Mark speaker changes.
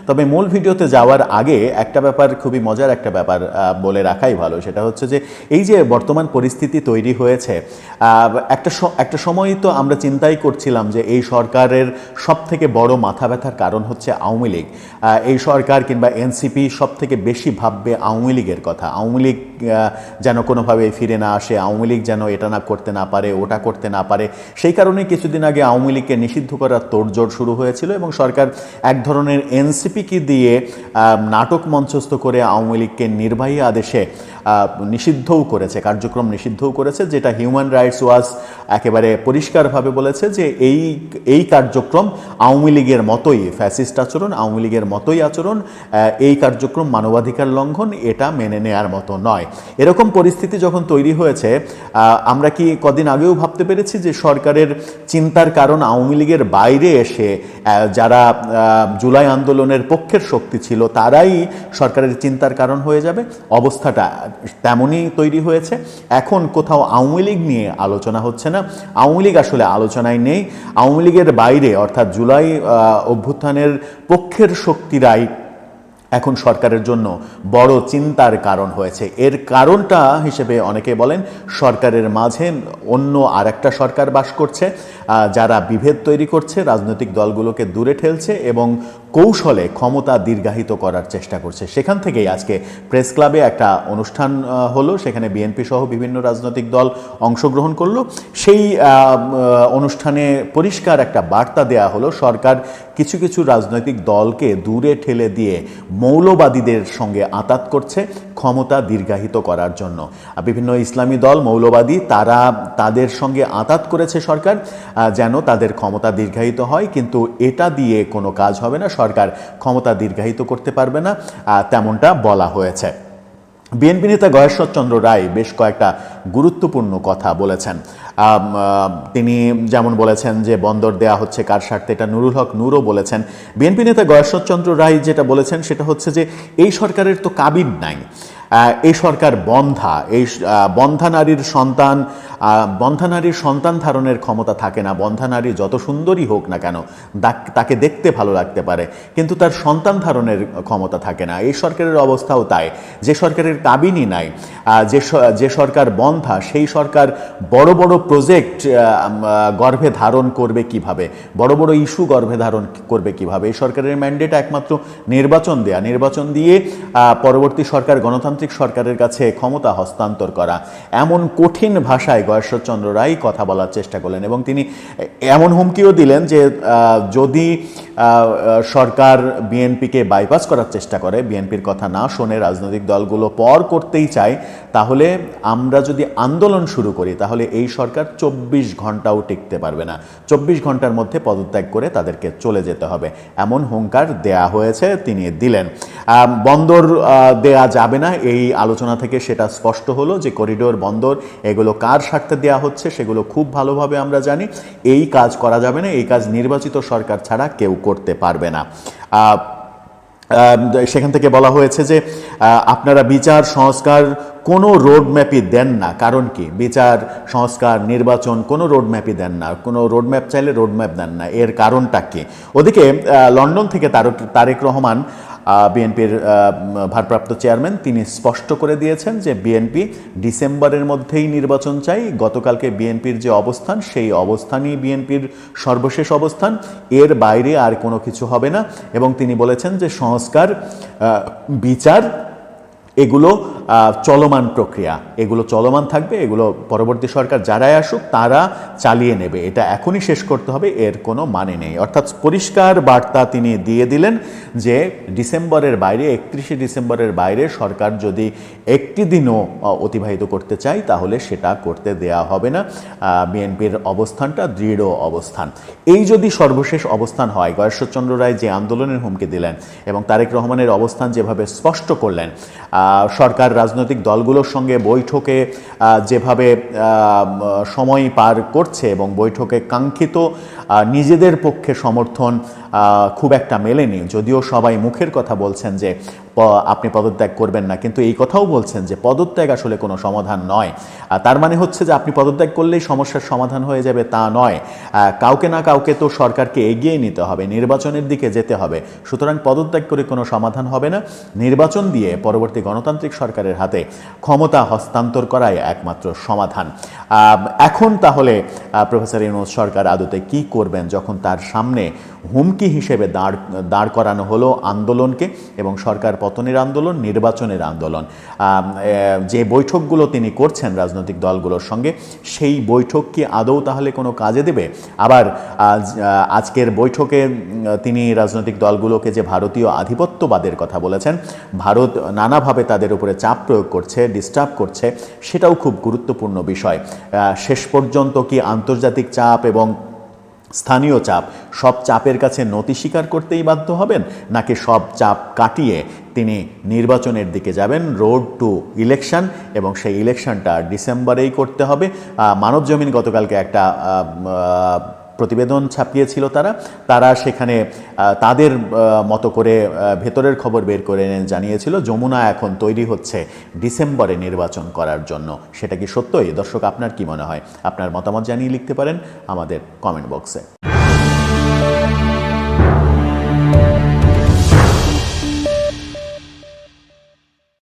Speaker 1: তবে মূল ভিডিওতে যাওয়ার আগে একটা ব্যাপার, খুবই মজার একটা ব্যাপার বলে রাখাই ভালো। সেটা হচ্ছে যে এই যে বর্তমান পরিস্থিতি তৈরি হয়েছে, একটা সময় তো আমরা চিন্তাই করছিলাম যে এই সরকারের সব থেকে বড় মাথা ব্যথার কারণ হচ্ছে আওয়ামী লীগ। এই সরকার কিংবা এনসিপি সব থেকে বেশি ভাববে আওয়ামী লীগের কথা। আওয়ামী লীগ যেন কোনোভাবে ফিরে না আসে, আওয়ামী লীগ যেন এটা না করতে না পারে, ওটা করতে না পারে। সেই কারণে কিছুদিন আগে আওয়ামী লীগকে নিষিদ্ধ করার তোড়জোড় শুরু হয়েছিল এবং সরকার এক ধরনের এনসিপিকে দিয়ে নাটক মঞ্চস্থ করে আওয়ামী লীগকে নির্বাহী আদেশে নিষিদ্ধও করেছে, কার্যক্রম নিষিদ্ধও করেছে, যেটা হিউম্যান রাইটস ওয়াচ একেবারে পরিষ্কারভাবে বলেছে যে এই কার্যক্রম আওয়ামী লীগের মতোই ফ্যাসিস্ট আচরণ, আওয়ামী লীগের মতোই আচরণ, এই কার্যক্রম মানবাধিকার লঙ্ঘন, এটা মেনে নেয়ার মতো নয়। এরকম পরিস্থিতি যখন তৈরি হয়েছে, আমরা কি কদিন আগেও ভাবতে পেরেছি যে সরকারের চিন্তার কারণ আওয়ামী লীগের বাইরে এসে যারা জুলাই আন্দোলনের পক্ষের শক্তি ছিল তারাই সরকারের চিন্তার কারণ হয়ে যাবে? অবস্থাটা তেমনই তৈরি হয়েছে। এখন কোথাও আওয়ামী লীগ নিয়ে আলোচনা হচ্ছে না, আওয়ামী লীগ আসলে আলোচনায় নেই। আওয়ামী লীগের বাইরে অর্থাৎ জুলাই অভ্যুত্থানের পক্ষের শক্তিরাই এখন সরকারের জন্য বড় চিন্তার কারণ হয়েছে। এর কারণটা হিসেবে অনেকে বলেন সরকারের মাঝে অন্য আরেকটা সরকার বাস করছে, যারা বিভেদ তৈরি করছে, রাজনৈতিক দলগুলোকে দূরে ঠেলছে এবং কৌশলে ক্ষমতা দীর্ঘায়িত করার চেষ্টা করছে। সেখান থেকেই আজকে প্রেস ক্লাবে একটা অনুষ্ঠান হলো, সেখানে বিএনপি সহ বিভিন্ন রাজনৈতিক দল অংশগ্রহণ করলো। সেই অনুষ্ঠানে পরিষ্কার একটা বার্তা দেয়া হলো, সরকার কিছু কিছু রাজনৈতিক দলকে দূরে ঠেলে দিয়ে মৌলবাদীদের সঙ্গে আঁতাত করছে ক্ষমতা দীর্ঘায়িত করার জন্য। বিভিন্ন ইসলামী দল মৌলবাদী, তাদের সঙ্গে আঁতাত করেছে সরকার যেন তাদের ক্ষমতা দীর্ঘায়িত হয়, কিন্তু এটা দিয়ে কোনো কাজ হবে না, সরকার ক্ষমতা দীর্ঘায়িত করতে পারবে না, তেমনটা বলা হয়েছে। বিএনপি নেতা গয়েশ্বরচন্দ্র রায় বেশ কয়েকটা গুরুত্বপূর্ণ কথা বলেছেন। তিনি যেমন বলেছেন যে বন্দর দেয়া হচ্ছে কার স্বার্থে, এটা নুরুল হক নূরও বলেছেন। বিএনপি নেতা গয়েশ্বরচন্দ্র রায় যেটা বলেছেন সেটা হচ্ছে যে এই সরকারের তো কাবিন নাই, এই সরকার বন্ধা, এই বন্ধা নারীর সন্তান ধারণের ক্ষমতা থাকে না। বন্ধা নারী যত সুন্দরী হোক না কেন, তাকে দেখতে ভালো লাগতে পারে, কিন্তু তার সন্তান ধারণের ক্ষমতা থাকে না। এই সরকারের অবস্থাও তাই। যে সরকারের কাবিনই নাই, যে সরকার বন্ধা, সেই সরকার বড় বড় প্রজেক্ট গর্ভে ধারণ করবে কিভাবে, বড় বড় ইস্যু গর্ভে ধারণ করবে কিভাবে? এই সরকারের ম্যান্ডেট একমাত্র নির্বাচন দেয়া, নির্বাচন দিয়ে পরবর্তী সরকার গণতান্ত্রিক সরকারের কাছে ক্ষমতা হস্তান্তর করা। এমন কঠিন ভাষায় গয়েশ্বরচন্দ্র রায় কথা বলার চেষ্টা করলেন এবং তিনি এমন হুমকিও দিলেন যে যদি সরকার বিএনপিকে বাইপাস করার চেষ্টা করে, বিএনপির কথা না শোনে, রাজনৈতিক দলগুলো পর করতেই চায়, তাহলে আমরা যদি আন্দোলন শুরু করি তাহলে এই সরকার 24 ঘন্টাও টিকতে পারবে না, 24 ঘন্টার মধ্যে পদত্যাগ করে তাদেরকে চলে যেতে হবে, এমন হুঙ্কার দেয়া হয়েছে, তিনি দিলেন। বন্দর দেয়া যাবে না, এই আলোচনা থেকে সেটা স্পষ্ট হলো যে করিডোর, বন্দর, এগুলো কার স্বার্থে দেয়া হচ্ছে সেগুলো খুব ভালোভাবে আমরা জানি। এই কাজ করা যাবে না, এই কাজ নির্বাচিত সরকার ছাড়া কেউ করতে পারবে না। সেখান থেকে বলা হয়েছে যে আপনারা বিচার সংস্কার কোনো রোডম্যাপই দেন না। কারণ কি? বিচার সংস্কার নির্বাচন কোনো রোডম্যাপই দেন না, কোনো রোডম্যাপ চাইলে রোডম্যাপ দেন না, এর কারণটা কি? ওদিকে লন্ডন থেকে তারেক রহমান, বিএনপির ভারপ্রাপ্ত চেয়ারম্যান, তিনি স্পষ্ট করে দিয়েছেন যে বিএনপি ডিসেম্বরের মধ্যেই নির্বাচন চাই। গতকালকে বিএনপির যে অবস্থান, সেই অবস্থানই বিএনপির সর্বশেষ অবস্থান, এর বাইরে আর কোনো কিছু হবে না। এবং তিনি বলেছেন যে সংস্কার, বিচার, এগুলো চলমান প্রক্রিয়া, এগুলো চলমান থাকবে, এগুলো পরবর্তী সরকার যারাই আসুক তারা চালিয়ে নেবে, এটা এখনই শেষ করতে হবে, এর কোনো মানে নেই। অর্থাৎ পরিষ্কার বার্তা তিনি দিয়ে দিলেন যে ডিসেম্বরের বাইরে, 31শে ডিসেম্বরের বাইরে সরকার যদি একটি দিনও অতিবাহিত করতে চায় তাহলে সেটা করতে দেয়া হবে না। বিএনপির অবস্থানটা দৃঢ় অবস্থান। এই যদি সর্বশেষ অবস্থান হয়, গয়েশ্বরচন্দ্র রায় যে আন্দোলনের হুমকি দিলেন এবং তারেক রহমানের অবস্থান যেভাবে স্পষ্ট করলেন, সরকার রাজনৈতিক দলগুলোর সঙ্গে বৈঠকে যেভাবে সময় পার করছে এবং বৈঠকে কাঙ্ক্ষিত নিজেদের পক্ষে সমর্থন খুব একটা মেলেনি। যদিও সবাই মুখের কথা বলছেন যে আপনি পদত্যাগ করবেন না, কিন্তু এই কথাও বলছেন যে পদত্যাগ আসলে কোনো সমাধান নয়। তার মানে হচ্ছে যে আপনি পদত্যাগ করলেই সমস্যার সমাধান হয়ে যাবে তা নয়, কাউকে না কাউকে তো সরকারকে এগিয়ে নিতে হবে, নির্বাচনের দিকে যেতে হবে। সুতরাং পদত্যাগ করে কোনো সমাধান হবে না, নির্বাচন দিয়ে পরবর্তী গণতান্ত্রিক সরকারের হাতে ক্ষমতা হস্তান্তর করাই একমাত্র সমাধান। এখন তাহলে প্রফেসর ইউনূস সরকার আদতে কি করবেন, যখন তার সামনে হুমকি হিসেবে দাঁড় করানো হলো আন্দোলনকে, এবং সরকার পতনের আন্দোলন, নির্বাচনের আন্দোলন। যে বৈঠকগুলো তিনি করছেন রাজনৈতিক দলগুলোর সঙ্গে, সেই বৈঠক কি আদৌ তাহলে কোনো কাজে দেবে? আবার আজকের বৈঠকে তিনি রাজনৈতিক দলগুলোকে যে ভারতীয় আধিপত্যবাদের কথা বলেছেন, ভারত নানাভাবে তাদের উপরে চাপ প্রয়োগ করছে, ডিস্টার্ব করছে, সেটাও খুব গুরুত্বপূর্ণ বিষয়। শেষ পর্যন্ত কি আন্তর্জাতিক চাপ এবং স্থানীয় চাপ, সব চাপের কাছে নতি স্বীকার করতেই বাধ্য হবেন, নাকি সব চাপ কাটিয়ে তিনি নির্বাচনের দিকে যাবেন, রোড টু ইলেকশন, এবং সেই ইলেকশনটা ডিসেম্বরেই করতে হবে? মানবজমিন গতকালকে একটা প্রতিবেদন ছাপিয়েছিল, তারা সেখানে তাদের মতো করে ভেতরের খবর বের করে জানিয়েছিল যমুনা এখন তৈরি হচ্ছে ডিসেম্বরে নির্বাচন করার জন্য। সেটা কি সত্যই? দর্শক, আপনার কি মনে হয়? আপনার মতামত জানিয়ে লিখতে পারেন আমাদের কমেন্ট বক্সে।